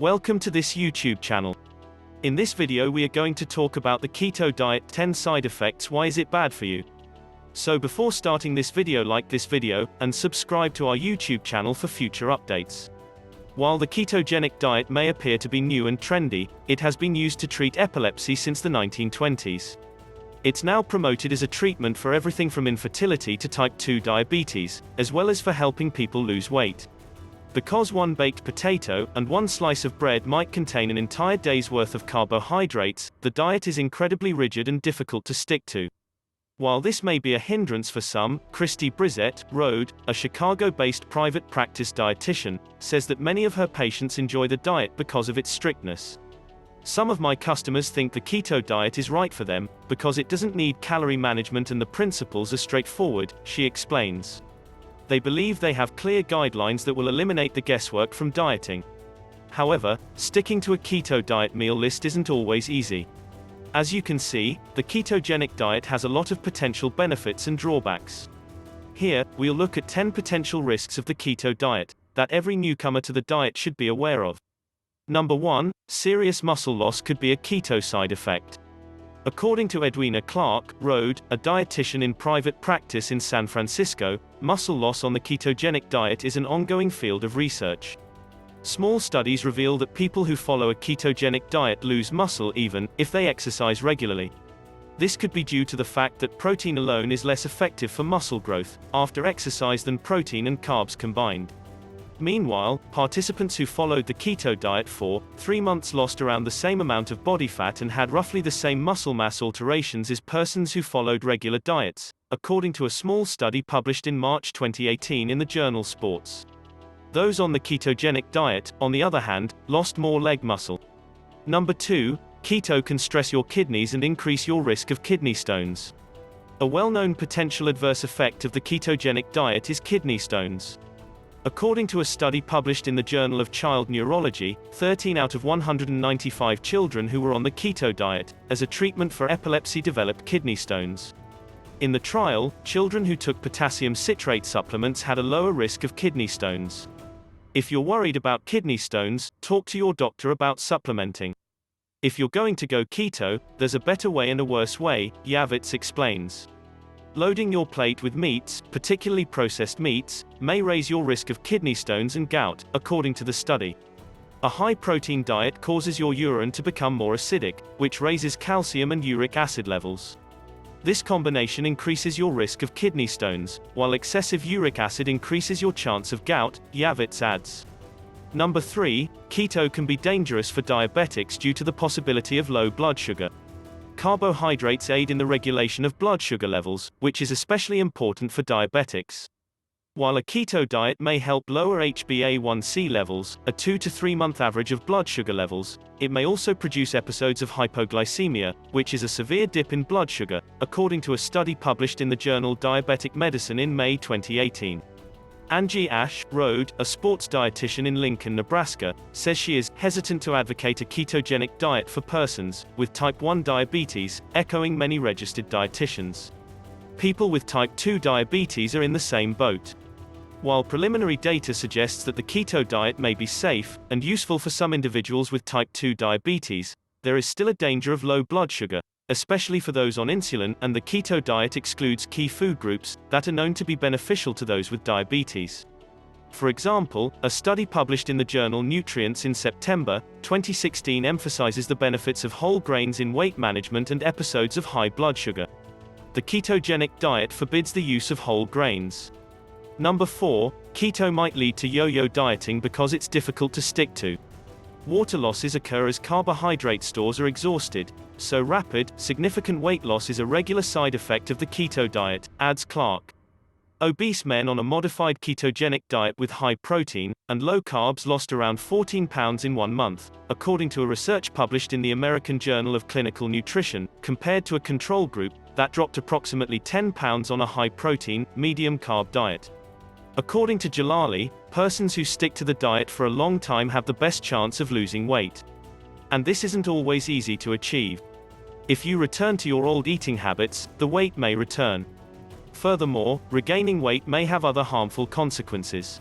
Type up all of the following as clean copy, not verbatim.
Welcome to this YouTube channel. In this video we are going to talk about the keto diet, 10 side effects. Why is it bad for you? So before starting this video, like this video, and subscribe to our YouTube channel for future updates. While the ketogenic diet may appear to be new and trendy, it has been used to treat epilepsy since the 1920s. It's now promoted as a treatment for everything from infertility to type 2 diabetes, as well as for helping people lose weight. Because one baked potato and one slice of bread might contain an entire day's worth of carbohydrates, the diet is incredibly rigid and difficult to stick to. While this may be a hindrance for some, Christy Brissett, Road, a Chicago-based private practice dietitian, says that many of her patients enjoy the diet because of its strictness. Some of my customers think the keto diet is right for them, because it doesn't need calorie management and the principles are straightforward, she explains. They believe they have clear guidelines that will eliminate the guesswork from dieting. However, sticking to a keto diet meal list isn't always easy. As you can see, the ketogenic diet has a lot of potential benefits and drawbacks. Here, we'll look at 10 potential risks of the keto diet that every newcomer to the diet should be aware of. Number 1, serious muscle loss could be a keto side effect. According to Edwina Clark, Road, a dietitian in private practice in San Francisco, muscle loss on the ketogenic diet is an ongoing field of research. Small studies reveal that people who follow a ketogenic diet lose muscle even if they exercise regularly. This could be due to the fact that protein alone is less effective for muscle growth after exercise than protein and carbs combined. Meanwhile, participants who followed the keto diet for 3 months lost around the same amount of body fat and had roughly the same muscle mass alterations as persons who followed regular diets, according to a small study published in March 2018 in the journal Sports. Those on the ketogenic diet, on the other hand, lost more leg muscle. Number 2, keto can stress your kidneys and increase your risk of kidney stones. A well-known potential adverse effect of the ketogenic diet is kidney stones. According to a study published in the Journal of Child Neurology, 13 out of 195 children who were on the keto diet, as a treatment for epilepsy, developed kidney stones. In the trial, children who took potassium citrate supplements had a lower risk of kidney stones. If you're worried about kidney stones, talk to your doctor about supplementing. If you're going to go keto, there's a better way and a worse way, Yavitz explains. Loading your plate with meats, particularly processed meats, may raise your risk of kidney stones and gout, according to the study. A high-protein diet causes your urine to become more acidic, which raises calcium and uric acid levels. This combination increases your risk of kidney stones, while excessive uric acid increases your chance of gout, Yavitz adds. Number 3, keto can be dangerous for diabetics due to the possibility of low blood sugar. Carbohydrates aid in the regulation of blood sugar levels, which is especially important for diabetics. While a keto diet may help lower HbA1c levels, a 2 to 3 month average of blood sugar levels, it may also produce episodes of hypoglycemia, which is a severe dip in blood sugar, according to a study published in the journal Diabetic Medicine in May 2018. Angie Ash, Road, a sports dietitian in Lincoln, Nebraska, says she is hesitant to advocate a ketogenic diet for persons with type 1 diabetes, echoing many registered dietitians. People with type 2 diabetes are in the same boat. While preliminary data suggests that the keto diet may be safe and useful for some individuals with type 2 diabetes, there is still a danger of low blood sugar, especially for those on insulin, and the keto diet excludes key food groups that are known to be beneficial to those with diabetes. For example, a study published in the journal Nutrients in September 2016 emphasizes the benefits of whole grains in weight management and episodes of high blood sugar. The ketogenic diet forbids the use of whole grains. Number 4, keto might lead to yo-yo dieting because it's difficult to stick to. Water losses occur as carbohydrate stores are exhausted, so rapid, significant weight loss is a regular side effect of the keto diet, adds Clark. Obese men on a modified ketogenic diet with high protein and low carbs lost around 14 pounds in 1 month, according to a research published in the American Journal of Clinical Nutrition, compared to a control group that dropped approximately 10 pounds on a high-protein, medium-carb diet. According to Jalali, persons who stick to the diet for a long time have the best chance of losing weight. And this isn't always easy to achieve. If you return to your old eating habits, the weight may return. Furthermore, regaining weight may have other harmful consequences.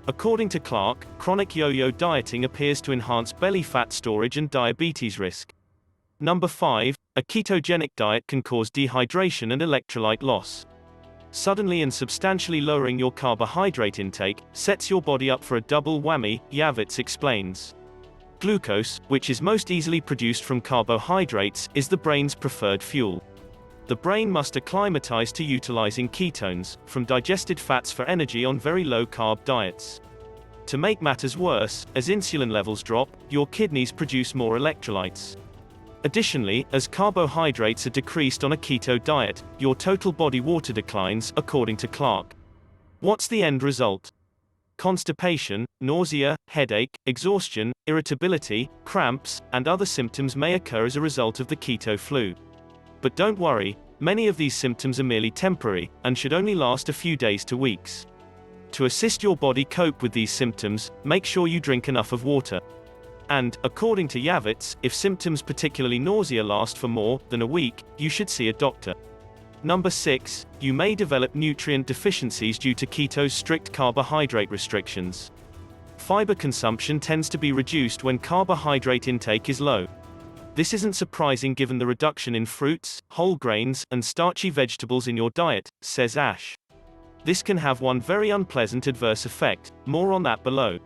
According to Clark, chronic yo-yo dieting appears to enhance belly fat storage and diabetes risk. Number 5. A ketogenic diet can cause dehydration and electrolyte loss. Suddenly and substantially lowering your carbohydrate intake sets your body up for a double whammy, Yavitz explains. Glucose, which is most easily produced from carbohydrates, is the brain's preferred fuel. The brain must acclimatize to utilizing ketones, from digested fats for energy on very low-carb diets. To make matters worse, as insulin levels drop, your kidneys produce more electrolytes. Additionally, as carbohydrates are decreased on a keto diet, your total body water declines, according to Clark. What's the end result? Constipation, nausea, headache, exhaustion, irritability, cramps, and other symptoms may occur as a result of the keto flu. But don't worry, many of these symptoms are merely temporary, and should only last a few days to weeks. To assist your body cope with these symptoms, make sure you drink enough of water. And, according to Yavitz, if symptoms particularly nausea last for more than a week, you should see a doctor. Number 6. You may develop nutrient deficiencies due to keto's strict carbohydrate restrictions. Fiber consumption tends to be reduced when carbohydrate intake is low. This isn't surprising given the reduction in fruits, whole grains, and starchy vegetables in your diet, says Ash. This can have one very unpleasant adverse effect, more on that below.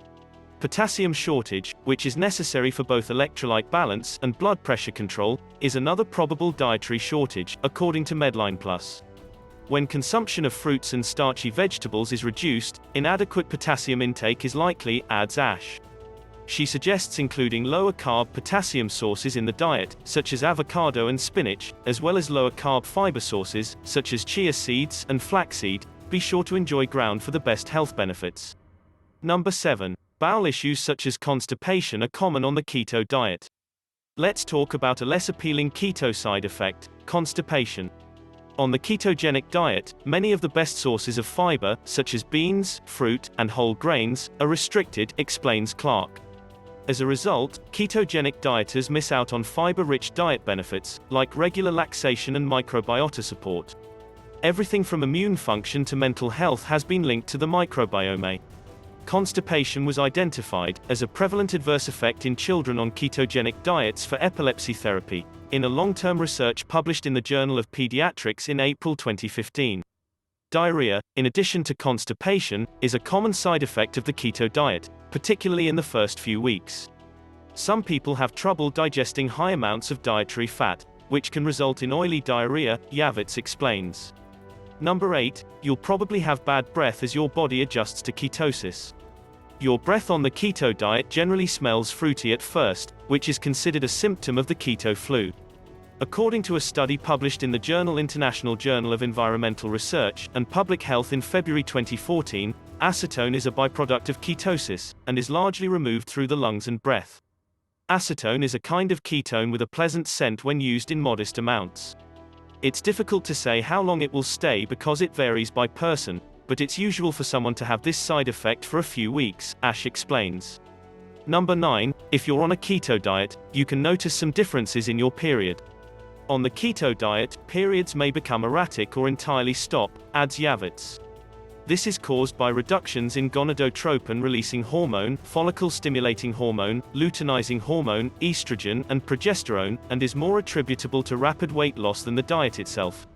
Potassium shortage, which is necessary for both electrolyte balance and blood pressure control, is another probable dietary shortage, according to Medline Plus. When consumption of fruits and starchy vegetables is reduced, inadequate potassium intake is likely, adds Ash. She suggests including lower-carb potassium sources in the diet, such as avocado and spinach, as well as lower-carb fiber sources, such as chia seeds and flaxseed. Be sure to enjoy ground for the best health benefits. Number 7. Bowel issues such as constipation are common on the keto diet. Let's talk about a less appealing keto side effect, constipation. On the ketogenic diet, many of the best sources of fiber, such as beans, fruit, and whole grains, are restricted, explains Clark. As a result, ketogenic dieters miss out on fiber-rich diet benefits, like regular laxation and microbiota support. Everything from immune function to mental health has been linked to the microbiome. Constipation was identified as a prevalent adverse effect in children on ketogenic diets for epilepsy therapy, in a long-term research published in the Journal of Pediatrics in April 2015. Diarrhea, in addition to constipation, is a common side effect of the keto diet, particularly in the first few weeks. Some people have trouble digesting high amounts of dietary fat, which can result in oily diarrhea, Yavitz explains. Number 8. You'll probably have bad breath as your body adjusts to ketosis. Your breath on the keto diet generally smells fruity at first, which is considered a symptom of the keto flu. According to a study published in the journal International Journal of Environmental Research and Public Health in February 2014, acetone is a byproduct of ketosis, and is largely removed through the lungs and breath. Acetone is a kind of ketone with a pleasant scent when used in modest amounts. It's difficult to say how long it will stay because it varies by person, but it's usual for someone to have this side effect for a few weeks, Ash explains. Number 9. If you're on a keto diet, you can notice some differences in your period. On the keto diet, periods may become erratic or entirely stop, adds Yavitz. This is caused by reductions in gonadotropin-releasing hormone, follicle-stimulating hormone, luteinizing hormone, estrogen, and progesterone, and is more attributable to rapid weight loss than the diet itself.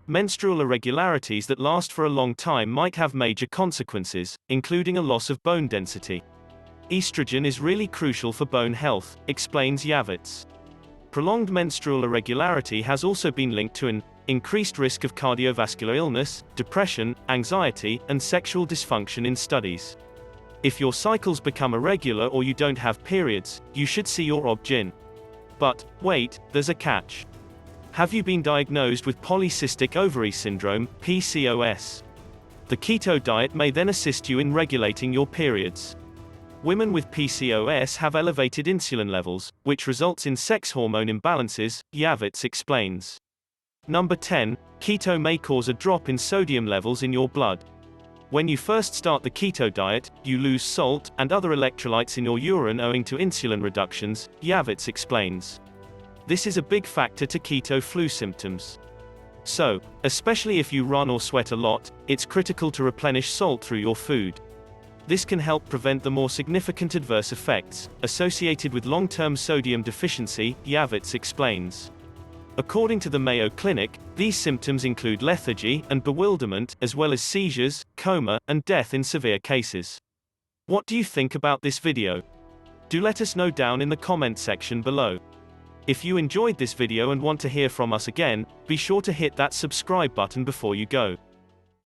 Menstrual irregularities that last for a long time might have major consequences, including a loss of bone density. Estrogen is really crucial for bone health, explains Yavitz. Prolonged menstrual irregularity has also been linked to an increased risk of cardiovascular illness, depression, anxiety, and sexual dysfunction in studies. If your cycles become irregular or you don't have periods, you should see your OB/GYN. But, wait, there's a catch. Have you been diagnosed with polycystic ovary syndrome, PCOS? The keto diet may then assist you in regulating your periods. Women with PCOS have elevated insulin levels, which results in sex hormone imbalances, Yavitz explains. Number 10. Keto may cause a drop in sodium levels in your blood. When you first start the keto diet, you lose salt and other electrolytes in your urine owing to insulin reductions, Yavitz explains. This is a big factor to keto flu symptoms. So, especially if you run or sweat a lot, it's critical to replenish salt through your food. This can help prevent the more significant adverse effects associated with long-term sodium deficiency, Diabetics explains. According to the Mayo Clinic, these symptoms include lethargy and bewilderment, as well as seizures, coma, and death in severe cases. What do you think about this video? Do let us know down in the comment section below. If you enjoyed this video and want to hear from us again, be sure to hit that subscribe button before you go.